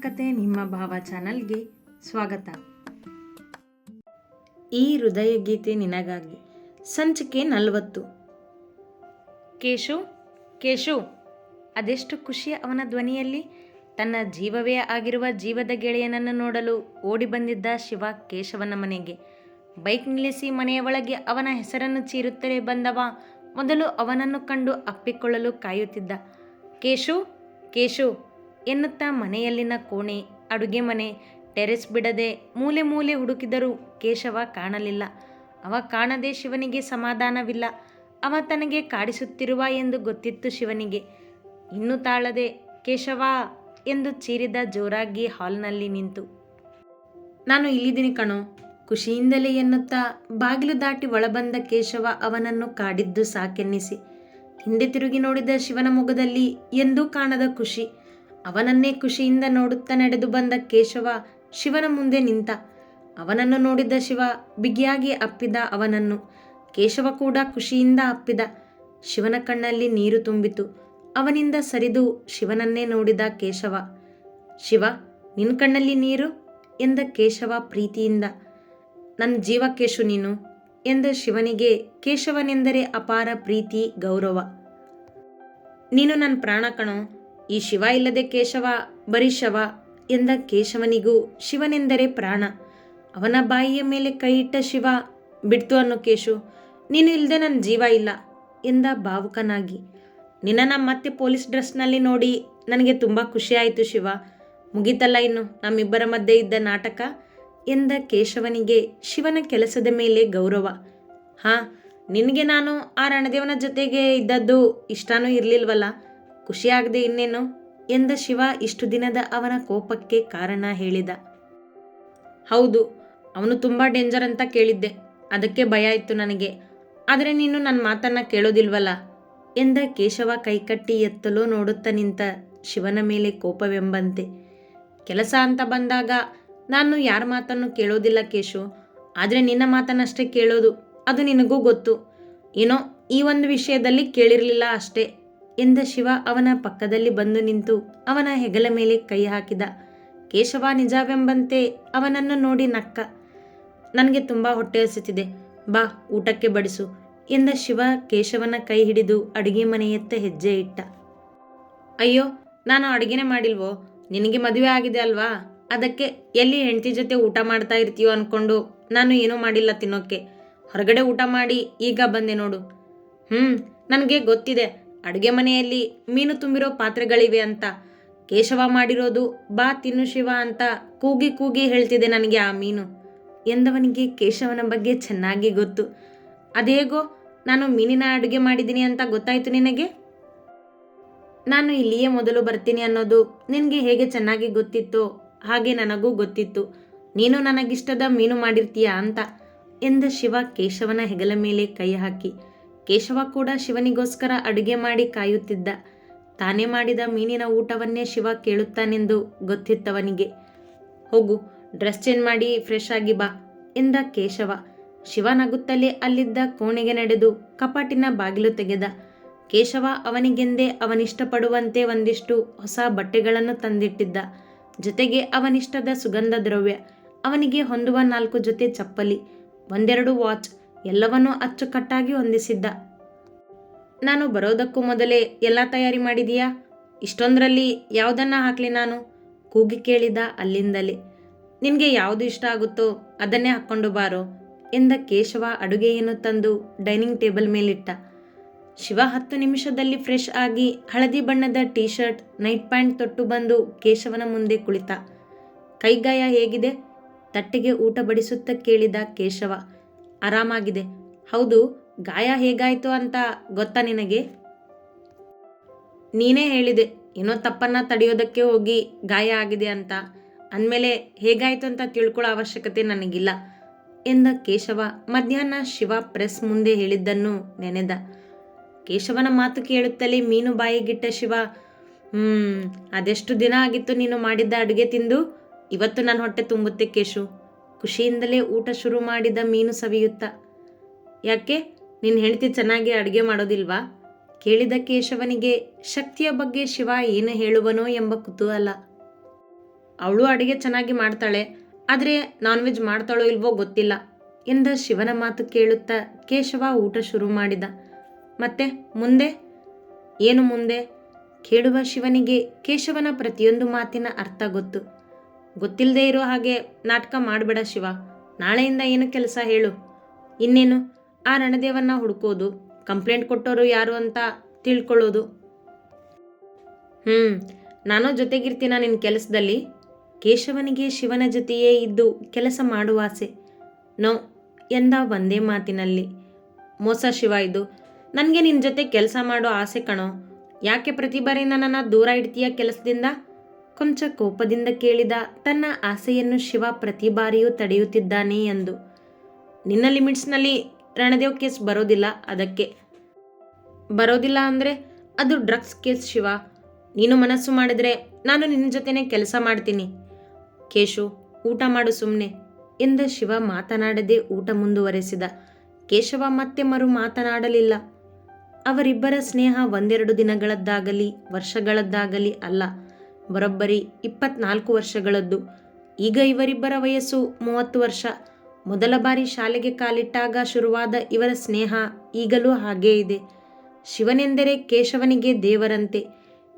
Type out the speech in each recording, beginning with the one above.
ಕತೆ ನಿಮ್ಮ ಭಾವ ಚಾನಲ್ಗೆ ಸ್ವಾಗತ. ಈ ಹೃದಯ ಗೀತೆ ನಿನಗಾಗಿ. ಸಂಚಿಕೆ 40. ಕೇಶು ಕೇಶು, ಅದೆಷ್ಟು ಖುಷಿ ಅವನ ಧ್ವನಿಯಲ್ಲಿ. ತನ್ನ ಜೀವವೇ ಆಗಿರುವ ಜೀವದ ಗೆಳೆಯನನ್ನು ನೋಡಲು ಓಡಿ ಬಂದಿದ್ದ ಶಿವ ಕೇಶವನ ಮನೆಗೆ. ಬೈಕ್ ನಿಲ್ಲಿಸಿ ಮನೆಯ ಒಳಗೆ ಅವನ ಹೆಸರನ್ನು ಚೀರುತ್ತಲೇ ಬಂದವ ಮೊದಲು ಅವನನ್ನು ಕಂಡು ಅಪ್ಪಿಕೊಳ್ಳಲು ಕಾಯುತ್ತಿದ್ದ. ಕೇಶು ಕೇಶು ಎನ್ನುತ್ತಾ ಮನೆಯಲ್ಲಿನ ಕೋಣೆ, ಅಡುಗೆ ಮನೆ, ಟೆರೆಸ್ ಬಿಡದೆ ಮೂಲೆ ಮೂಲೆ ಹುಡುಕಿದರೂ ಕೇಶವ ಕಾಣಲಿಲ್ಲ. ಅವ ಕಾಣದೆ ಶಿವನಿಗೆ ಸಮಾಧಾನವಿಲ್ಲ. ಅವ ತನಗೆ ಕಾಡಿಸುತ್ತಿರುವ ಎಂದು ಗೊತ್ತಿತ್ತು ಶಿವನಿಗೆ. ಇನ್ನೂ ತಾಳದೆ ಕೇಶವ ಎಂದು ಚೀರಿದ ಜೋರಾಗಿ ಹಾಲ್ನಲ್ಲಿ ನಿಂತು. ನಾನು ಇಲ್ಲಿದ್ದೀನಿ ಕಣೋ, ಖುಷಿಯಿಂದಲೇ ಎನ್ನುತ್ತಾ ಬಾಗಿಲು ದಾಟಿ ಒಳಬಂದ ಕೇಶವ ಅವನನ್ನು ಕಾಡಿದ್ದು ಸಾಕೆನ್ನಿಸಿ ಹಿಂದೆ ತಿರುಗಿ ನೋಡಿದ ಶಿವನ ಮುಖದಲ್ಲಿ ಎಂದೂ ಕಾಣದ ಖುಷಿ. ಅವನನ್ನೇ ಖುಷಿಯಿಂದ ನೋಡುತ್ತಾ ನಡೆದು ಬಂದ ಕೇಶವ ಶಿವನ ಮುಂದೆ ನಿಂತ. ಅವನನ್ನು ನೋಡಿದ ಶಿವ ಬಿಗಿಯಾಗಿ ಅಪ್ಪಿದ ಅವನನ್ನು. ಕೇಶವ ಕೂಡ ಖುಷಿಯಿಂದ ಅಪ್ಪಿದ. ಶಿವನ ಕಣ್ಣಲ್ಲಿ ನೀರು ತುಂಬಿತು. ಅವನಿಂದ ಸರಿದು ಶಿವನನ್ನೇ ನೋಡಿದ ಕೇಶವ. ಶಿವ, ನಿನ್ನ ಕಣ್ಣಲ್ಲಿ ನೀರು ಎಂದ ಕೇಶವ ಪ್ರೀತಿಯಿಂದ. ನನ್ನ ಜೀವ ಕೇಶು ನೀನು ಎಂದ ಶಿವನಿಗೆ ಕೇಶವನೆಂದರೆ ಅಪಾರ ಪ್ರೀತಿ, ಗೌರವ. ನೀನು ನನ್ನ ಪ್ರಾಣ ಕಣೋ, ಈ ಶಿವ ಇಲ್ಲದೆ ಕೇಶವ ಬರೀ ಶವ ಎಂದ ಕೇಶವನಿಗೂ ಶಿವನೆಂದರೆ ಪ್ರಾಣ. ಅವನ ಬಾಯಿಯ ಮೇಲೆ ಕೈ ಇಟ್ಟ ಶಿವ, ಬಿಡ್ತು ಅನ್ನು ಕೇಶು, ನೀನು ಇಲ್ಲದೆ ನನ್ನ ಜೀವ ಇಲ್ಲ ಎಂದ ಭಾವುಕನಾಗಿ. ನಿನ್ನನ್ನು ಮತ್ತೆ ಪೊಲೀಸ್ ಡ್ರೆಸ್ನಲ್ಲಿ ನೋಡಿ ನನಗೆ ತುಂಬ ಖುಷಿಯಾಯಿತು ಶಿವ. ಮುಗೀತಲ್ಲ ಇನ್ನು ನಮ್ಮಿಬ್ಬರ ಮಧ್ಯೆ ಇದ್ದ ನಾಟಕ ಎಂದ ಕೇಶವನಿಗೆ ಶಿವನ ಕೆಲಸದ ಮೇಲೆ ಗೌರವ. ಹಾಂ, ನಿನಗೆ ನಾನು ಆ ರಣದೇವನ ಜೊತೆಗೆ ಇದ್ದದ್ದು ಇಷ್ಟನೂ ಇರಲಿಲ್ವಲ್ಲ, ಖುಷಿಯಾಗದೆ ಇನ್ನೇನು ಎಂದ ಶಿವ ಇಷ್ಟು ದಿನದ ಅವನ ಕೋಪಕ್ಕೆ ಕಾರಣ ಹೇಳಿದ. ಹೌದು, ಅವನು ತುಂಬ ಡೇಂಜರ್ ಅಂತ ಕೇಳಿದ್ದೆ, ಅದಕ್ಕೆ ಭಯ ಇತ್ತು ನನಗೆ. ಆದರೆ ನೀನು ನನ್ನ ಮಾತನ್ನು ಕೇಳೋದಿಲ್ವಲ್ಲ ಎಂದ ಕೇಶವ ಕೈಕಟ್ಟಿ ಎತ್ತಲೋ ನೋಡುತ್ತಾ ನಿಂತ ಶಿವನ ಮೇಲೆ ಕೋಪವೆಂಬಂತೆ. ಕೆಲಸ ಅಂತ ಬಂದಾಗ ನಾನು ಯಾರ ಮಾತನ್ನು ಕೇಳೋದಿಲ್ಲ ಕೇಶು, ಆದರೆ ನಿನ್ನ ಮಾತನ್ನಷ್ಟೇ ಕೇಳೋದು, ಅದು ನಿನಗೂ ಗೊತ್ತು. ಏನೋ ಈ ಒಂದು ವಿಷಯದಲ್ಲಿ ಕೇಳಿರಲಿಲ್ಲ ಅಷ್ಟೇ ಎಂದ ಶಿವ ಅವನ ಪಕ್ಕದಲ್ಲಿ ಬಂದು ನಿಂತು ಅವನ ಹೆಗಲ ಮೇಲೆ ಕೈ ಹಾಕಿದ. ಕೇಶವ ನಿಜವೆಂಬಂತೆ ಅವನನ್ನು ನೋಡಿ ನಕ್ಕ. ನನಗೆ ತುಂಬ ಹೊಟ್ಟೆ ಹಸಿತಿದೆ, ಬಾ ಊಟಕ್ಕೆ ಬಡಿಸು ಎಂದ ಶಿವ ಕೇಶವನ ಕೈ ಹಿಡಿದು ಅಡುಗೆ ಮನೆಯತ್ತ ಹೆಜ್ಜೆ ಇಟ್ಟ. ಅಯ್ಯೋ, ನಾನು ಅಡುಗೆನೇ ಮಾಡಿಲ್ವೋ, ನಿನಗೆ ಮದುವೆ ಆಗಿದೆ ಅಲ್ವಾ, ಅದಕ್ಕೆ ಎಲ್ಲಿ ಹೆಂಡತಿ ಜೊತೆ ಊಟ ಮಾಡ್ತಾ ಇರ್ತೀಯೋ ಅಂದ್ಕೊಂಡು ನಾನು ಏನೂ ಮಾಡಿಲ್ಲ ತಿನ್ನೋಕ್ಕೆ. ಹೊರಗಡೆ ಊಟ ಮಾಡಿ ಈಗ ಬಂದೆ ನೋಡು. ನನಗೆ ಗೊತ್ತಿದೆ, ಅಡುಗೆ ಮನೆಯಲ್ಲಿ ಮೀನು ತುಂಬಿರೋ ಪಾತ್ರೆಗಳಿವೆ ಅಂತ. ಕೇಶವ ಮಾಡಿರೋದು ಬಾ ತಿನ್ನು ಶಿವ ಅಂತ ಕೂಗಿ ಕೂಗಿ ಹೇಳ್ತಿದೆ ನನಗೆ ಆ ಮೀನು ಎಂದವನಿಗೆ ಕೇಶವನ ಬಗ್ಗೆ ಚೆನ್ನಾಗಿ ಗೊತ್ತು. ಅದೇಗೋ ನಾನು ಮೀನಿನ ಅಡುಗೆ ಮಾಡಿದ್ದೀನಿ ಅಂತ ಗೊತ್ತಾಯಿತು ನಿನಗೆ? ನಾನು ಇಲ್ಲಿಯೇ ಮೊದಲು ಬರ್ತೀನಿ ಅನ್ನೋದು ನಿನಗೆ ಹೇಗೆ ಚೆನ್ನಾಗಿ ಗೊತ್ತಿತ್ತೋ ಹಾಗೆ ನನಗೂ ಗೊತ್ತಿತ್ತು ನೀನು ನನಗಿಷ್ಟದ ಮೀನು ಮಾಡಿರ್ತೀಯ ಅಂತ ಎಂದ ಶಿವ ಕೇಶವನ ಹೆಗಲ ಮೇಲೆ ಕೈ ಹಾಕಿ. ಕೇಶವ ಕೂಡ ಶಿವನಿಗೋಸ್ಕರ ಅಡುಗೆ ಮಾಡಿ ಕಾಯುತ್ತಿದ್ದ. ತಾನೇ ಮಾಡಿದ ಮೀನಿನ ಊಟವನ್ನೇ ಶಿವ ಕೇಳುತ್ತಾನೆಂದು ಗೊತ್ತಿತ್ತವನಿಗೆ. ಹೋಗು, ಡ್ರೆಸ್ ಚೇಂಜ್ ಮಾಡಿ ಫ್ರೆಶ್ ಆಗಿ ಬಾ ಎಂದ ಕೇಶವ. ಶಿವ ನಗುತ್ತಲೇ ಅಲ್ಲಿದ್ದ ಕೋಣೆಗೆ ನಡೆದು ಕಪಾಟಿನ ಬಾಗಿಲು ತೆಗೆದ. ಕೇಶವ ಅವನಿಗೆಂದೇ ಅವನಿಷ್ಟಪಡುವಂತೆ ಒಂದಿಷ್ಟು ಹೊಸ ಬಟ್ಟೆಗಳನ್ನು ತಂದಿಟ್ಟಿದ್ದ. ಜೊತೆಗೆ ಅವನಿಷ್ಟದ ಸುಗಂಧ ದ್ರವ್ಯ, ಅವನಿಗೆ ಹೊಂದುವ 4 ಜೊತೆ ಚಪ್ಪಲಿ, 1-2 ವಾಚ್ ಎಲ್ಲವನ್ನೂ ಅಚ್ಚುಕಟ್ಟಾಗಿ ಹೊಂದಿಸಿದ್ದ. ನಾನು ಬರೋದಕ್ಕೂ ಮೊದಲೇ ಎಲ್ಲ ತಯಾರಿ ಮಾಡಿದೀಯಾ? ಇಷ್ಟೊಂದರಲ್ಲಿ ಯಾವುದನ್ನು ಹಾಕಲಿ ನಾನು ಕೂಗಿ ಕೇಳಿದ ಅಲ್ಲಿಂದಲೇ. ನಿನಗೆ ಯಾವುದು ಇಷ್ಟ ಆಗುತ್ತೋ ಅದನ್ನೇ ಹಾಕ್ಕೊಂಡು ಬಾರೋ ಎಂದ ಕೇಶವ ಅಡುಗೆಯನ್ನು ತಂದು ಡೈನಿಂಗ್ ಟೇಬಲ್ ಮೇಲಿಟ್ಟ. ಶಿವ 10 ನಿಮಿಷದಲ್ಲಿ ಫ್ರೆಶ್ ಆಗಿ ಹಳದಿ ಬಣ್ಣದ ಟೀ ಶರ್ಟ್, ನೈಟ್ ಪ್ಯಾಂಟ್ ತೊಟ್ಟು ಬಂದು ಕೇಶವನ ಮುಂದೆ ಕುಳಿತ. ಕೈಗಾಯ ಹೇಗಿದೆ? ತಟ್ಟೆಗೆ ಊಟ ಬಡಿಸುತ್ತಾ ಕೇಳಿದ ಕೇಶವ. ಆರಾಮಾಗಿದೆ. ಹೌದು, ಗಾಯ ಹೇಗಾಯಿತು ಅಂತ ಗೊತ್ತಾ ನಿನಗೆ? ನೀನೇ ಹೇಳಿದೆ ಏನೋ ತಪ್ಪನ್ನು ತಡೆಯೋದಕ್ಕೆ ಹೋಗಿ ಗಾಯ ಆಗಿದೆ ಅಂತ. ಅಂದಮೇಲೆ ಹೇಗಾಯಿತು ಅಂತ ತಿಳ್ಕೊಳ್ಳೋ ಅವಶ್ಯಕತೆ ನನಗಿಲ್ಲ ಎಂದ ಕೇಶವ ಮಧ್ಯಾಹ್ನ ಶಿವ ಪ್ರೆಸ್ ಮುಂದೆ ಹೇಳಿದ್ದನ್ನು ನೆನೆದ. ಕೇಶವನ ಮಾತು ಕೇಳುತ್ತಲೇ ಮೀನು ಬಾಯಿಗಿಟ್ಟ ಶಿವ. ಅದೆಷ್ಟು ದಿನ ಆಗಿತ್ತು ನೀನು ಮಾಡಿದ್ದ ಅಡುಗೆ ತಿಂದು? ಇವತ್ತು ನನ್ನ ಹೊಟ್ಟೆ ತುಂಬುತ್ತೆ ಕೇಶು ಖುಷಿಯಿಂದಲೇ ಊಟ ಶುರು ಮಾಡಿದ ಮೀನು ಸವಿಯುತ್ತ. ಯಾಕೆ, ನಿನ್ನ ಹೆಂಡತಿ ಚೆನ್ನಾಗಿ ಅಡುಗೆ ಮಾಡೋದಿಲ್ವಾ ಕೇಳಿದ ಕೇಶವನಿಗೆ ಶಕ್ತಿಯ ಬಗ್ಗೆ ಶಿವ ಏನು ಹೇಳುವನೋ ಎಂಬ ಕುತೂಹಲ. ಅವಳು ಅಡುಗೆ ಚೆನ್ನಾಗಿ ಮಾಡ್ತಾಳೆ, ಆದರೆ ನಾನ್ ವೆಜ್ ಮಾಡ್ತಾಳೋ ಇಲ್ವೋ ಗೊತ್ತಿಲ್ಲ ಎಂದ ಶಿವನ ಮಾತು ಕೇಳುತ್ತಾ ಕೇಶವ ಊಟ ಶುರು ಮಾಡಿದ. ಮತ್ತೆ ಮುಂದೆ ಏನು ಮುಂದೆ ಕೇಳುವ ಶಿವನಿಗೆ ಕೇಶವನ ಪ್ರತಿಯೊಂದು ಮಾತಿನ ಅರ್ಥ ಗೊತ್ತಿಲ್ಲದೆ ಇರೋ ಹಾಗೆ ನಾಟಕ ಮಾಡಬೇಡ ಶಿವ. ನಾಳೆಯಿಂದ ಏನು ಕೆಲಸ ಹೇಳು? ಇನ್ನೇನು ಆ ರಣದೇವನ್ನ ಹುಡುಕೋದು, ಕಂಪ್ಲೇಂಟ್ ಕೊಟ್ಟವರು ಯಾರು ಅಂತ ತಿಳ್ಕೊಳ್ಳೋದು. ನಾನು ಜೊತೆಗಿರ್ತೀನ ನಿನ್ನ ಕೆಲಸದಲ್ಲಿ? ಕೇಶವನಿಗೆ ಶಿವನ ಜೊತೆಯೇ ಇದ್ದು ಕೆಲಸ ಮಾಡುವ ಆಸೆ. ನೋ ಎಂದ ಒಂದೇ ಮಾತಿನಲ್ಲಿ. ಮೋಸ ಶಿವ ಇದು. ನನಗೆ ನಿನ್ನ ಜೊತೆ ಕೆಲಸ ಮಾಡೋ ಆಸೆ ಕಣೋ. ಯಾಕೆ ಪ್ರತಿ ಬಾರಿ ನನ್ನನ್ನು ದೂರ ಇಡ್ತೀಯ ಕೆಲಸದಿಂದ? ಕೊಂಚ ಕೋಪದಿಂದ ಕೇಳಿದ ತನ್ನ ಆಸೆಯನ್ನು ಶಿವ ಪ್ರತಿ ಬಾರಿಯೂ ತಡೆಯುತ್ತಿದ್ದಾನೆ ಎಂದು. ನಿನ್ನ ಲಿಮಿಟ್ಸ್ನಲ್ಲಿ ರಣದೇವ್ ಕೇಸ್ ಬರೋದಿಲ್ಲ, ಅದಕ್ಕೆ. ಬರೋದಿಲ್ಲ ಅಂದರೆ ಅದು ಡ್ರಗ್ಸ್ ಕೇಸ್ ಶಿವ. ನೀನು ಮನಸ್ಸು ಮಾಡಿದರೆ ನಾನು ನಿನ್ನ ಜೊತೆನೇ ಕೆಲಸ ಮಾಡ್ತೀನಿ. ಕೇಶು, ಊಟ ಮಾಡು ಸುಮ್ಮನೆ ಎಂದ ಶಿವ ಮಾತನಾಡದೆ ಊಟ ಮುಂದುವರೆಸಿದ. ಕೇಶವ ಮತ್ತೆ ಮರು ಮಾತನಾಡಲಿಲ್ಲ. ಅವರಿಬ್ಬರ ಸ್ನೇಹ ಒಂದೆರಡು ದಿನಗಳದ್ದಾಗಲಿ ವರ್ಷಗಳದ್ದಾಗಲಿ ಅಲ್ಲ, ಬರೋಬ್ಬರಿ 24 ವರ್ಷಗಳದ್ದು. ಈಗ ಇವರಿಬ್ಬರ ವಯಸ್ಸು 30 ವರ್ಷ. ಮೊದಲ ಬಾರಿ ಶಾಲೆಗೆ ಕಾಲಿಟ್ಟಾಗ ಶುರುವಾದ ಇವರ ಸ್ನೇಹ ಈಗಲೂ ಹಾಗೇ ಇದೆ. ಶಿವನೆಂದರೆ ಕೇಶವನಿಗೆ ದೇವರಂತೆ,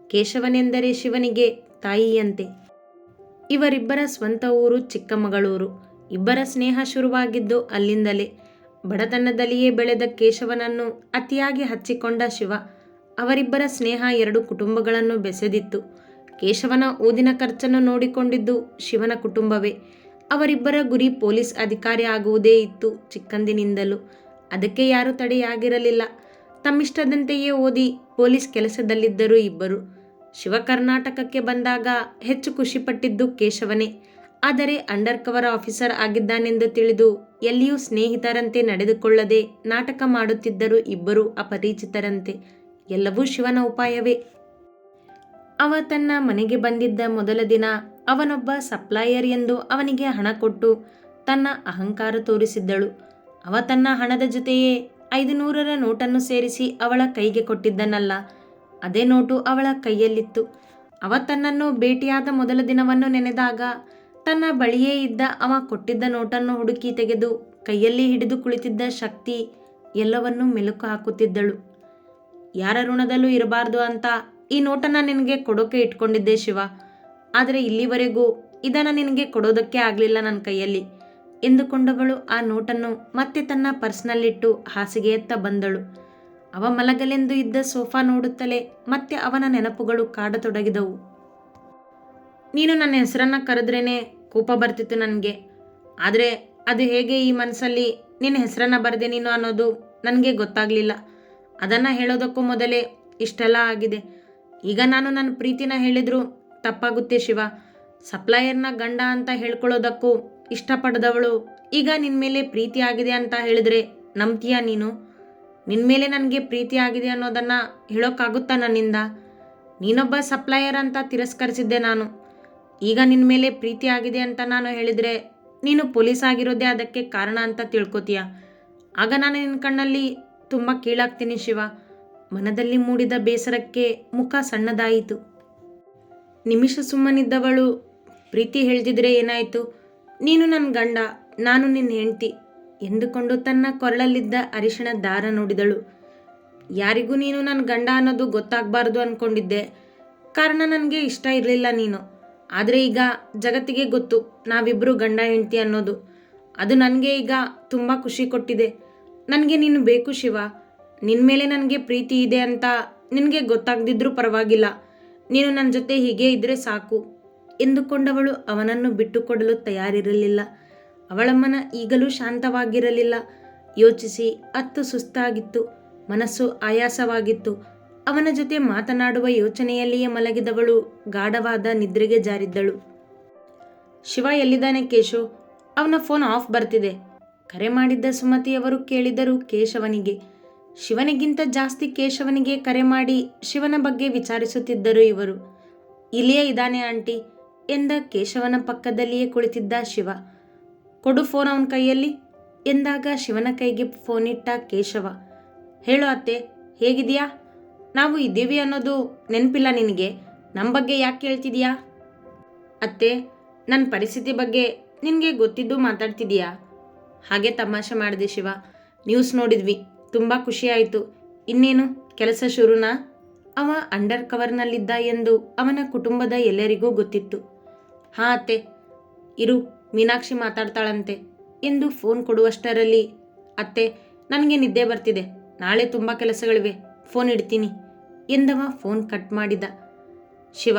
ಕೇಶವನೆಂದರೆ ಶಿವನಿಗೆ ತಾಯಿಯಂತೆ. ಇವರಿಬ್ಬರ ಸ್ವಂತ ಊರು ಚಿಕ್ಕಮಗಳೂರು. ಇಬ್ಬರ ಸ್ನೇಹ ಶುರುವಾಗಿದ್ದು ಅಲ್ಲಿಂದಲೇ. ಬಡತನದಲ್ಲಿಯೇ ಬೆಳೆದ ಕೇಶವನನ್ನು ಅತಿಯಾಗಿ ಹಚ್ಚಿಕೊಂಡ ಶಿವ. ಅವರಿಬ್ಬರ ಸ್ನೇಹ 2 ಕುಟುಂಬಗಳನ್ನು ಬೆಸೆದಿತ್ತು. ಕೇಶವನ ಓದಿನ ಖರ್ಚನ್ನು ನೋಡಿಕೊಂಡಿದ್ದು ಶಿವನ ಕುಟುಂಬವೇ. ಅವರಿಬ್ಬರ ಗುರಿ ಪೊಲೀಸ್ ಅಧಿಕಾರಿ ಆಗುವುದೇ ಇತ್ತು ಚಿಕ್ಕಂದಿನಿಂದಲೂ. ಅದಕ್ಕೆ ಯಾರೂ ತಡೆಯಾಗಿರಲಿಲ್ಲ. ತಮ್ಮಿಷ್ಟದಂತೆಯೇ ಓದಿ ಪೊಲೀಸ್ ಕೆಲಸದಲ್ಲಿದ್ದರು ಇಬ್ಬರು. ಶಿವ ಕರ್ನಾಟಕಕ್ಕೆ ಬಂದಾಗ ಹೆಚ್ಚು ಖುಷಿಪಟ್ಟಿದ್ದು ಕೇಶವನೇ. ಆದರೆ ಅಂಡರ್ ಕವರ್ ಆಫೀಸರ್ ಆಗಿದ್ದಾನೆಂದು ತಿಳಿದು ಎಲ್ಲಿಯೂ ಸ್ನೇಹಿತರಂತೆ ನಡೆದುಕೊಳ್ಳದೆ ನಾಟಕ ಮಾಡುತ್ತಿದ್ದರು ಇಬ್ಬರು ಅಪರಿಚಿತರಂತೆ. ಎಲ್ಲವೂ ಶಿವನ ಉಪಾಯವೇ. ಅವ ತನ್ನ ಮನೆಗೆ ಬಂದಿದ್ದ ಮೊದಲ ದಿನ ಅವನೊಬ್ಬ ಸಪ್ಲಾಯರ್ ಎಂದು ಅವನಿಗೆ ಹಣ ಕೊಟ್ಟು ತನ್ನ ಅಹಂಕಾರ ತೋರಿಸಿದ್ದಳು. ಅವ ತನ್ನ ಹಣದ ಜೊತೆಯೇ 500ರ ನೋಟನ್ನು ಸೇರಿಸಿ ಅವಳ ಕೈಗೆ ಕೊಟ್ಟಿದ್ದನಲ್ಲ, ಅದೇ ನೋಟು ಅವಳ ಕೈಯಲ್ಲಿತ್ತು. ಅವ ತನ್ನನ್ನು ಭೇಟಿಯಾದ ಮೊದಲ ದಿನವನ್ನು ನೆನೆದಾಗ ತನ್ನ ಬಳಿಯೇ ಇದ್ದ ಅವ ಕೊಟ್ಟಿದ್ದ ನೋಟನ್ನು ಹುಡುಕಿ ತೆಗೆದು ಕೈಯಲ್ಲಿ ಹಿಡಿದು ಕುಳಿತಿದ್ದ ಶಕ್ತಿ ಎಲ್ಲವನ್ನೂ ಮೆಲುಕು ಹಾಕುತ್ತಿದ್ದಳು. ಯಾರ ಋಣದಲ್ಲೂ ಇರಬಾರ್ದು ಅಂತ ಈ ನೋಟನ್ನು ನಿನಗೆ ಕೊಡೋಕೆ ಇಟ್ಕೊಂಡಿದ್ದೆ ಶಿವ. ಆದರೆ ಇಲ್ಲಿವರೆಗೂ ಇದನ್ನು ನಿನಗೆ ಕೊಡೋದಕ್ಕೆ ಆಗಲಿಲ್ಲ ನನ್ನ ಕೈಯಲ್ಲಿ ಎಂದುಕೊಂಡವಳು ಆ ನೋಟನ್ನು ಮತ್ತೆ ತನ್ನ ಪರ್ಸ್ನಲ್ಲಿಟ್ಟು ಹಾಸಿಗೆಯತ್ತ ಬಂದಳು. ಅವ ಮಲಗಲೆಂದು ಇದ್ದ ಸೋಫಾ ನೋಡುತ್ತಲೇ ಮತ್ತೆ ಅವನ ನೆನಪುಗಳು ಕಾಡತೊಡಗಿದವು. ನೀನು ನನ್ನ ಹೆಸರನ್ನು ಕರೆದ್ರೇ ಕೋಪ ಬರ್ತಿತ್ತು ನನಗೆ. ಆದರೆ ಅದು ಹೇಗೆ ಈ ಮನಸ್ಸಲ್ಲಿ ನಿನ್ನ ಹೆಸರನ್ನು ಬರೆದೆ ನೀನು ಅನ್ನೋದು ನನಗೆ ಗೊತ್ತಾಗಲಿಲ್ಲ. ಅದನ್ನು ಹೇಳೋದಕ್ಕೂ ಮೊದಲೇ ಇಷ್ಟೆಲ್ಲ ಆಗಿದೆ. ಈಗ ನಾನು ನನ್ನ ಪ್ರೀತಿನ ಹೇಳಿದರೂ ತಪ್ಪಾಗುತ್ತೆ ಶಿವ. ಸಪ್ಲೈಯರ್ನ ಗಂಡ ಅಂತ ಹೇಳ್ಕೊಳ್ಳೋದಕ್ಕೂ ಇಷ್ಟಪಡದವಳು ಈಗ ನಿನ್ನ ಮೇಲೆ ಪ್ರೀತಿ ಆಗಿದೆ ಅಂತ ಹೇಳಿದ್ರೆ ನಂಬ್ತೀಯಾ ನೀನು? ನಿನ್ನ ಮೇಲೆ ನನಗೆ ಪ್ರೀತಿ ಆಗಿದೆ ಅನ್ನೋದನ್ನು ಹೇಳೋಕ್ಕಾಗುತ್ತಾ ನನ್ನಿಂದ? ನೀನೊಬ್ಬ ಸಪ್ಲೈಯರ್ ಅಂತ ತಿರಸ್ಕರಿಸಿದ್ದೆ ನಾನು. ಈಗ ನಿನ್ನ ಮೇಲೆ ಪ್ರೀತಿ ಆಗಿದೆ ಅಂತ ನಾನು ಹೇಳಿದರೆ ನೀನು ಪೊಲೀಸ್ ಆಗಿರೋದೇ ಅದಕ್ಕೆ ಕಾರಣ ಅಂತ ತಿಳ್ಕೊತೀಯ. ಆಗ ನಾನು ನಿನ್ನ ಕಣ್ಣಲ್ಲಿ ತುಂಬ ಕೀಳಾಗ್ತೀನಿ ಶಿವ. ಮನದಲ್ಲಿ ಮೂಡಿದ ಬೇಸರಕ್ಕೆ ಮುಖ ಸಣ್ಣದಾಯಿತು. ನಿಮಿಷ ಸುಮ್ಮನಿದ್ದವಳು, ಪ್ರೀತಿ ಹೇಳ್ದಿದ್ರೆ ಏನಾಯಿತು? ನೀನು ನನ್ನ ಗಂಡ, ನಾನು ನಿನ್ನ ಹೆಂಡತಿ ಎಂದುಕೊಂಡು ತನ್ನ ಕೊರಳಲ್ಲಿದ್ದ ಅರಿಶಿಣ ದಾರ ನೋಡಿದಳು. ಯಾರಿಗೂ ನೀನು ನನ್ನ ಗಂಡ ಅನ್ನೋದು ಗೊತ್ತಾಗಬಾರ್ದು ಅಂದ್ಕೊಂಡಿದ್ದೆ. ಕಾರಣ ನನಗೆ ಇಷ್ಟ ಇರಲಿಲ್ಲ ನೀನು. ಆದರೆ ಈಗ ಜಗತ್ತಿಗೆ ಗೊತ್ತು ನಾವಿಬ್ಬರು ಗಂಡ ಹೆಂಡತಿ ಅನ್ನೋದು. ಅದು ನನಗೆ ಈಗ ತುಂಬ ಖುಷಿ ಕೊಟ್ಟಿದೆ. ನನಗೆ ನೀನು ಬೇಕು ಶಿವ. ನಿನ್ನ ಮೇಲೆ ನನಗೆ ಪ್ರೀತಿ ಇದೆ ಅಂತ ನಿನಗೆ ಗೊತ್ತಾಗದಿದ್ರೂ ಪರವಾಗಿಲ್ಲ. ನೀನು ನನ್ನ ಜೊತೆ ಹೀಗೆ ಇದ್ದರೆ ಸಾಕು ಎಂದುಕೊಂಡವಳು ಅವನನ್ನು ಬಿಟ್ಟುಕೊಡಲು ತಯಾರಿರಲಿಲ್ಲ. ಅವಳ ಮನ ಈಗಲೂ ಶಾಂತವಾಗಿರಲಿಲ್ಲ. ಯೋಚಿಸಿ ಅತ್ತು ಸುಸ್ತಾಗಿತ್ತು. ಮನಸ್ಸು ಆಯಾಸವಾಗಿತ್ತು. ಅವನ ಜೊತೆ ಮಾತನಾಡುವ ಯೋಚನೆಯಲ್ಲಿಯೇ ಮಲಗಿದವಳು ಗಾಢವಾದ ನಿದ್ರೆಗೆ ಜಾರಿದ್ದಳು. ಶಿವ ಎಲ್ಲಿದ್ದಾನೆ ಕೇಶು? ಅವನ ಫೋನ್ ಆಫ್ ಬರ್ತಿದೆ. ಕರೆ ಮಾಡಿದ್ದ ಸುಮತಿಯವರು ಕೇಳಿದರು ಕೇಶವನಿಗೆ. ಶಿವನಿಗಿಂತ ಜಾಸ್ತಿ ಕೇಶವನಿಗೆ ಕರೆ ಮಾಡಿ ಶಿವನ ಬಗ್ಗೆ ವಿಚಾರಿಸುತ್ತಿದ್ದರು ಇವರು. ಇಲ್ಲಿಯೇ ಇದ್ದಾನೆ ಆಂಟಿ ಎಂದ ಕೇಶವನ ಪಕ್ಕದಲ್ಲಿಯೇ ಕುಳಿತಿದ್ದ ಶಿವ. ಕೊಡು ಫೋನ್ ಅವನ ಕೈಯಲ್ಲಿ ಎಂದಾಗ ಶಿವನ ಕೈಗೆ ಫೋನಿಟ್ಟ ಕೇಶವ. ಹೇಳು ಅತ್ತೆ, ಹೇಗಿದೆಯಾ? ನಾವು ಇದ್ದೀವಿ ಅನ್ನೋದು ನೆನಪಿಲ್ಲ ನಿನಗೆ? ನಮ್ಮ ಬಗ್ಗೆ ಯಾಕೆ ಕೇಳ್ತಿದೀಯಾ? ಅತ್ತೆ, ನನ್ನ ಪರಿಸ್ಥಿತಿ ಬಗ್ಗೆ ನಿನಗೆ ಗೊತ್ತಿದ್ದು ಮಾತಾಡ್ತಿದೀಯಾ? ಹಾಗೆ ತಮಾಷೆ ಮಾಡಿದೆ ಶಿವ. ನ್ಯೂಸ್ ನೋಡಿದ್ವಿ, ತುಂಬ ಖುಷಿಯಾಯಿತು. ಇನ್ನೇನು ಕೆಲಸ ಶುರುನಾ? ಅವ ಅಂಡರ್ ಕವರ್ನಲ್ಲಿದ್ದ ಎಂದು ಅವನ ಕುಟುಂಬದ ಎಲ್ಲರಿಗೂ ಗೊತ್ತಿತ್ತು. ಹಾಂ ಅತ್ತೆ, ಇರು, ಮೀನಾಕ್ಷಿ ಮಾತಾಡ್ತಾಳಂತೆ ಎಂದು ಫೋನ್ ಕೊಡುವಷ್ಟರಲ್ಲಿ, ಅತ್ತೆ ನನಗೆ ನಿದ್ದೆ ಬರ್ತಿದೆ, ನಾಳೆ ತುಂಬ ಕೆಲಸಗಳಿವೆ, ಫೋನ್ ಇಡ್ತೀನಿ ಎಂದವ ಫೋನ್ ಕಟ್ ಮಾಡಿದ. ಶಿವ,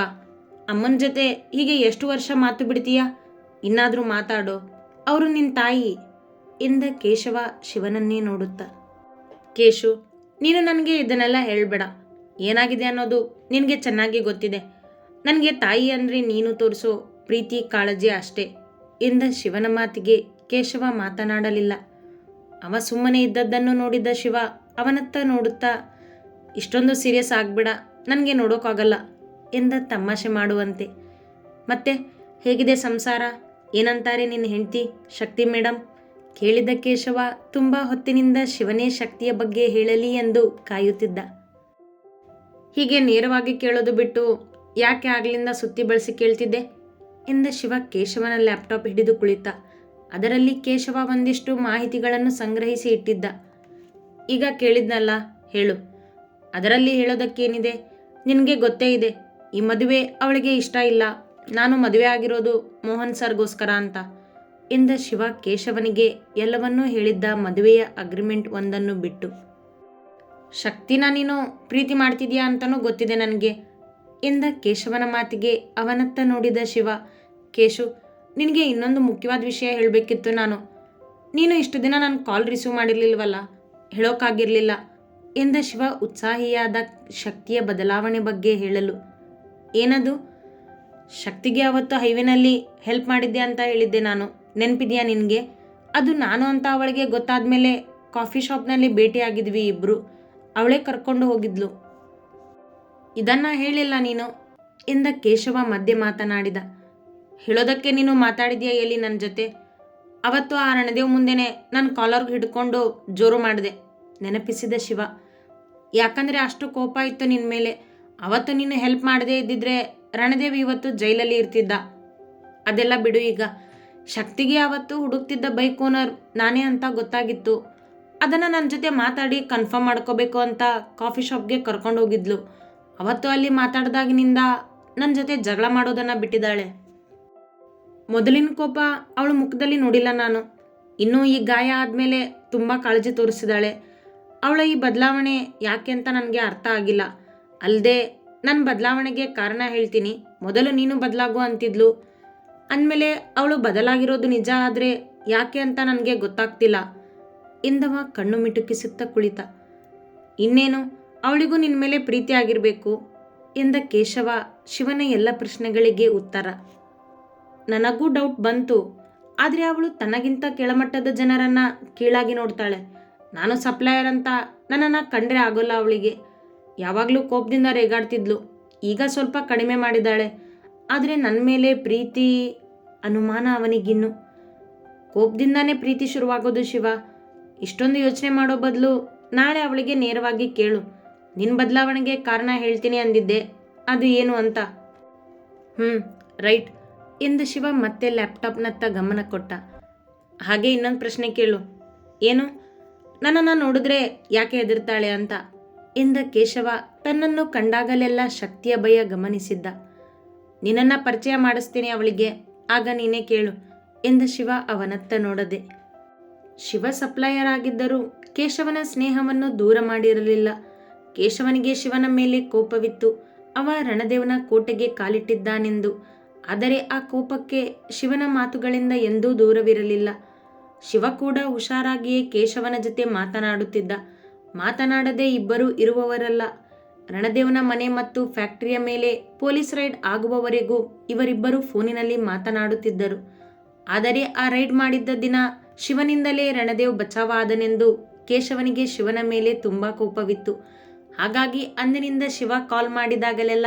ಅಮ್ಮನ ಜೊತೆ ಹೀಗೆ ಎಷ್ಟು ವರ್ಷ ಮಾತು ಬಿಡ್ತೀಯಾ? ಇನ್ನಾದರೂ ಮಾತಾಡೋ, ಅವರು ನಿನ್ನ ತಾಯಿ ಎಂದ ಕೇಶವ ಶಿವನನ್ನೇ ನೋಡುತ್ತಾ. ಕೇಶು, ನೀನು ನನಗೆ ಇದನ್ನೆಲ್ಲ ಹೇಳಬೇಡ. ಏನಾಗಿದೆ ಅನ್ನೋದು ನಿನಗೆ ಚೆನ್ನಾಗಿ ಗೊತ್ತಿದೆ. ನನಗೆ ತಾಯಿ ಅಂದರೆ ನೀನು ತೋರಿಸೋ ಪ್ರೀತಿ ಕಾಳಜಿ ಅಷ್ಟೇ ಎಂದ ಶಿವನ ಮಾತಿಗೆ ಕೇಶವ ಮಾತನಾಡಲಿಲ್ಲ. ಅವ ಸುಮ್ಮನೆ ಇದ್ದದ್ದನ್ನು ನೋಡಿದ್ದ ಶಿವ ಅವನತ್ತ ನೋಡುತ್ತಾ, ಇಷ್ಟೊಂದು ಸೀರಿಯಸ್ ಆಗಬೇಡ, ನನಗೆ ನೋಡೋಕ್ಕಾಗಲ್ಲ ಎಂದ ತಮಾಷೆ ಮಾಡುವಂತೆ. ಮತ್ತೆ ಹೇಗಿದೆ ಸಂಸಾರ? ಏನಂತಾರೆ ನಿನ್ನ ಹೆಂಡತಿ ಶಕ್ತಿ ಮೇಡಮ್? ಕೇಳಿದ ಕೇಶವ ತುಂಬ ಹೊತ್ತಿನಿಂದ ಶಿವನೇ ಶಕ್ತಿಯ ಬಗ್ಗೆ ಹೇಳಲಿ ಎಂದು ಕಾಯುತ್ತಿದ್ದ. ಹೀಗೆ ನೇರವಾಗಿ ಕೇಳೋದು ಬಿಟ್ಟು ಯಾಕೆ ಆಗ್ಲಿಂದ ಸುತ್ತಿ ಬಳಸಿ ಕೇಳ್ತಿದ್ದೆ ಎಂದ ಶಿವ ಕೇಶವನ ಲ್ಯಾಪ್ಟಾಪ್ ಹಿಡಿದು ಕುಳಿತ. ಅದರಲ್ಲಿ ಕೇಶವ ಒಂದಿಷ್ಟು ಮಾಹಿತಿಗಳನ್ನು ಸಂಗ್ರಹಿಸಿ ಇಟ್ಟಿದ್ದ. ಈಗ ಕೇಳಿದ್ನಲ್ಲ, ಹೇಳು. ಅದರಲ್ಲಿ ಹೇಳೋದಕ್ಕೇನಿದೆ? ನಿನಗೆ ಗೊತ್ತೇ ಇದೆ, ಈ ಮದುವೆ ಅವಳಿಗೆ ಇಷ್ಟ ಇಲ್ಲ. ನಾನು ಮದುವೆ ಆಗಿರೋದು ಮೋಹನ್ ಸರ್ಗೋಸ್ಕರ ಅಂತ ಎಂದ ಶಿವ ಕೇಶವನಿಗೆ ಎಲ್ಲವನ್ನೂ ಹೇಳಿದ್ದ ಮದುವೆಯ ಅಗ್ರಿಮೆಂಟ್ ಒಂದನ್ನು ಬಿಟ್ಟು. ಶಕ್ತಿನ ನೀನು ಪ್ರೀತಿ ಮಾಡ್ತಿದ್ಯಾ ಅಂತಲೂ ಗೊತ್ತಿದೆ ನನಗೆ ಎಂದ ಕೇಶವನ ಮಾತಿಗೆ ಅವನತ್ತ ನೋಡಿದ ಶಿವ, ಕೇಶು, ನಿನಗೆ ಇನ್ನೊಂದು ಮುಖ್ಯವಾದ ವಿಷಯ ಹೇಳಬೇಕಿತ್ತು. ನೀನು ಇಷ್ಟು ದಿನ ನನ್ನ ಕಾಲ್ ರಿಸೀವ್ ಮಾಡಿರಲಿಲ್ವಲ್ಲ, ಹೇಳೋಕ್ಕಾಗಿರಲಿಲ್ಲ ಎಂದ ಶಿವ ಉತ್ಸಾಹಿಯಾದ ಶಕ್ತಿಯ ಬದಲಾವಣೆ ಬಗ್ಗೆ ಹೇಳಲು. ಏನದು? ಶಕ್ತಿಗೆ ಅವತ್ತು ಹೈವೇನಲ್ಲಿ ಹೆಲ್ಪ್ ಮಾಡಿದ್ದೆ ಅಂತ ಹೇಳಿದ್ದೆ ನಾನು, ನೆನಪಿದೆಯಾ ನಿನಗೆ? ಅದು ನಾನು ಅಂತ ಅವಳಿಗೆ ಗೊತ್ತಾದ ಮೇಲೆ ಕಾಫಿ ಶಾಪ್ನಲ್ಲಿ ಭೇಟಿಯಾಗಿದ್ವಿ ಇಬ್ಬರು. ಅವಳೇ ಕರ್ಕೊಂಡು ಹೋಗಿದ್ಲು. ಇದನ್ನು ಹೇಳಿಲ್ಲ ನೀನು ಎಂದ ಕೇಶವ ಮಧ್ಯೆ ಮಾತನಾಡಿದ. ಹೇಳೋದಕ್ಕೆ ನೀನು ಮಾತಾಡಿದ್ಯಾ ಎಲ್ಲಿ ನನ್ನ ಜೊತೆ? ಅವತ್ತು ಆ ರಣದೇವ್ ಮುಂದೆನೆ ನನ್ನ ಕಾಲರ್ಗೆ ಹಿಡ್ಕೊಂಡು ಜೋರು ಮಾಡಿದೆ, ನೆನಪಿಸಿದ ಶಿವ. ಯಾಕಂದರೆ ಅಷ್ಟು ಕೋಪ ಇತ್ತು ನಿನ್ನ ಮೇಲೆ. ಅವತ್ತು ನೀನು ಹೆಲ್ಪ್ ಮಾಡದೇ ಇದ್ದಿದ್ರೆ ರಣದೇವ್ ಇವತ್ತು ಜೈಲಲ್ಲಿ ಇರ್ತಿದ್ದ. ಅದೆಲ್ಲ ಬಿಡು ಈಗ. ಶಕ್ತಿಗೆ ಅವತ್ತು ಹುಡುಕ್ತಿದ್ದ ಬೈಕ್ ಓನರ್ ನಾನೇ ಅಂತ ಗೊತ್ತಾಗಿತ್ತು. ಅದನ್ನು ನನ್ನ ಜೊತೆ ಮಾತಾಡಿ ಕನ್ಫರ್ಮ್ ಮಾಡ್ಕೋಬೇಕು ಅಂತ ಕಾಫಿ ಶಾಪ್ಗೆ ಕರ್ಕೊಂಡು ಹೋಗಿದ್ಲು. ಅವತ್ತು ಅಲ್ಲಿ ಮಾತಾಡ್ದಾಗಿನಿಂದ ನನ್ನ ಜೊತೆ ಜಗಳ ಮಾಡೋದನ್ನು ಬಿಟ್ಟಿದ್ದಾಳೆ. ಮೊದಲಿನ ಕೋಪ ಅವಳ ಮುಖದಲ್ಲಿ ನೋಡಿಲ್ಲ ನಾನು. ಇನ್ನೂ ಈ ಗಾಯ ಆದಮೇಲೆ ತುಂಬ ಕಾಳಜಿ ತೋರಿಸಿದಾಳೆ. ಅವಳ ಈ ಬದಲಾವಣೆ ಯಾಕೆ ಅಂತ ನನಗೆ ಅರ್ಥ ಆಗಿಲ್ಲ. ಅಲ್ಲದೆ ನನ್ನ ಬದಲಾವಣೆಗೆ ಕಾರಣ ಹೇಳ್ತೀನಿ. ಮೊದಲು ನೀನು ಬದಲಾಗು ಅಂತಿದ್ಲು, ಅಂದಮೇಲೆ ಅವಳು ಬದಲಾಗಿರೋದು ನಿಜ, ಆದರೆ ಯಾಕೆ ಅಂತ ನನಗೆ ಗೊತ್ತಾಗ್ತಿಲ್ಲ ಎಂದವ ಕಣ್ಣು ಮಿಟುಕಿಸುತ್ತಾ ಕುಳಿತ. ಇನ್ನೇನು, ಅವಳಿಗೂ ನಿನ್ನ ಮೇಲೆ ಪ್ರೀತಿ ಆಗಿರಬೇಕು ಎಂದ ಕೇಶವ ಶಿವನ ಎಲ್ಲ ಪ್ರಶ್ನೆಗಳಿಗೆ ಉತ್ತರ. ನನಗೂ ಡೌಟ್ ಬಂತು, ಆದರೆ ಅವಳು ತನಗಿಂತ ಕೆಳಮಟ್ಟದ ಜನರನ್ನು ಕೀಳಾಗಿ ನೋಡ್ತಾಳೆ. ನಾನು ಸಪ್ಲೈಯರ್ ಅಂತ ನನ್ನನ್ನು ಕಂಡ್ರೆ ಆಗೋಲ್ಲ ಅವಳಿಗೆ. ಯಾವಾಗಲೂ ಕೋಪದಿಂದ ರೇಗಾಡ್ತಿದ್ಲು, ಈಗ ಸ್ವಲ್ಪ ಕಡಿಮೆ ಮಾಡಿದ್ದಾಳೆ. ಆದರೆ ನನ್ನ ಮೇಲೆ ಪ್ರೀತಿ ಅನುಮಾನ ಅವನಿಗಿನ್ನು. ಕೋಪದಿಂದಾನೇ ಪ್ರೀತಿ ಶುರುವಾಗೋದು ಶಿವ. ಇಷ್ಟೊಂದು ಯೋಚನೆ ಮಾಡೋ ಬದಲು ನಾಳೆ ಅವಳಿಗೆ ನೇರವಾಗಿ ಕೇಳು. ನಿನ್ನ ಬದಲಾವಣೆಗೆ ಕಾರಣ ಹೇಳ್ತೀನಿ ಅಂದಿದ್ದೆ, ಅದು ಏನು ಅಂತ. ರೈಟ್ ಎಂದ ಶಿವ ಮತ್ತೆ ಲ್ಯಾಪ್ಟಾಪ್ನತ್ತ ಗಮನ ಕೊಟ್ಟ. ಹಾಗೆ ಇನ್ನೊಂದು ಪ್ರಶ್ನೆ ಕೇಳು. ಏನು? ನನ್ನನ್ನು ನೋಡಿದ್ರೆ ಯಾಕೆ ಹೆದರ್ತಾಳೆ ಅಂತ ಎಂದ ಕೇಶವ ತನ್ನನ್ನು ಕಂಡಾಗಲೆಲ್ಲ ಶಕ್ತಿಯ ಭಯ ಗಮನಿಸಿದ್ದ. ನಿನ್ನನ್ನು ಪರಿಚಯ ಮಾಡಿಸ್ತೀನಿ ಅವಳಿಗೆ, ಆಗ ನೀನೇ ಕೇಳು ಎಂದ ಶಿವ ಅವನತ್ತ ನೋಡದೆ. ಶಿವ ಸಪ್ಲೈಯರ್ ಆಗಿದ್ದರೂ ಕೇಶವನ ಸ್ನೇಹವನ್ನು ದೂರ ಮಾಡಿರಲಿಲ್ಲ. ಕೇಶವನಿಗೆ ಶಿವನ ಮೇಲೆ ಕೋಪವಿತ್ತು. ಅವ ರಣದೇವನ ಕೋಟೆಗೆ ಕಾಲಿಟ್ಟಿದ್ದಾನೆಂದು. ಆದರೆ ಆ ಕೋಪಕ್ಕೆ ಶಿವನ ಮಾತುಗಳಿಂದ ಎಂದೂ ದೂರವಿರಲಿಲ್ಲ. ಶಿವ ಕೂಡ ಹುಷಾರಾಗಿಯೇ ಕೇಶವನ ಜೊತೆ ಮಾತನಾಡುತ್ತಿದ್ದ. ಮಾತನಾಡದೆ ಇಬ್ಬರೂ ಇರುವವರಲ್ಲ. ರಣದೇವನ ಮನೆ ಮತ್ತು ಫ್ಯಾಕ್ಟರಿಯ ಮೇಲೆ ಪೊಲೀಸ್ ರೈಡ್ ಆಗುವವರೆಗೂ ಇವರಿಬ್ಬರು ಫೋನಿನಲ್ಲಿ ಮಾತನಾಡುತ್ತಿದ್ದರು. ಆದರೆ ಆ ರೈಡ್ ಮಾಡಿದ್ದ ದಿನ ಶಿವನಿಂದಲೇ ರಣದೇವ್ ಬಚಾವಾದನೆಂದು ಕೇಶವನಿಗೆ ಶಿವನ ಮೇಲೆ ತುಂಬ ಕೋಪವಿತ್ತು. ಹಾಗಾಗಿ ಅಂದಿನಿಂದ ಶಿವ ಕಾಲ್ ಮಾಡಿದಾಗಲೆಲ್ಲ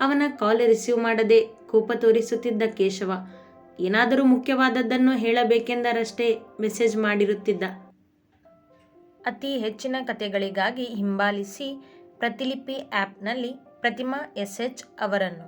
ಅವನ ಕಾಲ್ ರಿಸೀವ್ ಮಾಡದೆ ಕೋಪ ತೋರಿಸುತ್ತಿದ್ದ ಕೇಶವ. ಏನಾದರೂ ಮುಖ್ಯವಾದದ್ದನ್ನು ಹೇಳಬೇಕೆಂದರಷ್ಟೇ ಮೆಸೇಜ್ ಮಾಡಿರುತ್ತಿದ್ದ. ಅತಿ ಹೆಚ್ಚಿನ ಕಥೆಗಳಿಗಾಗಿ ಹಿಂಬಾಲಿಸಿ ಪ್ರತಿಲಿಪಿ ಆ್ಯಪ್ನಲ್ಲಿ ಪ್ರತಿಮಾ SH ಅವರನ್ನು.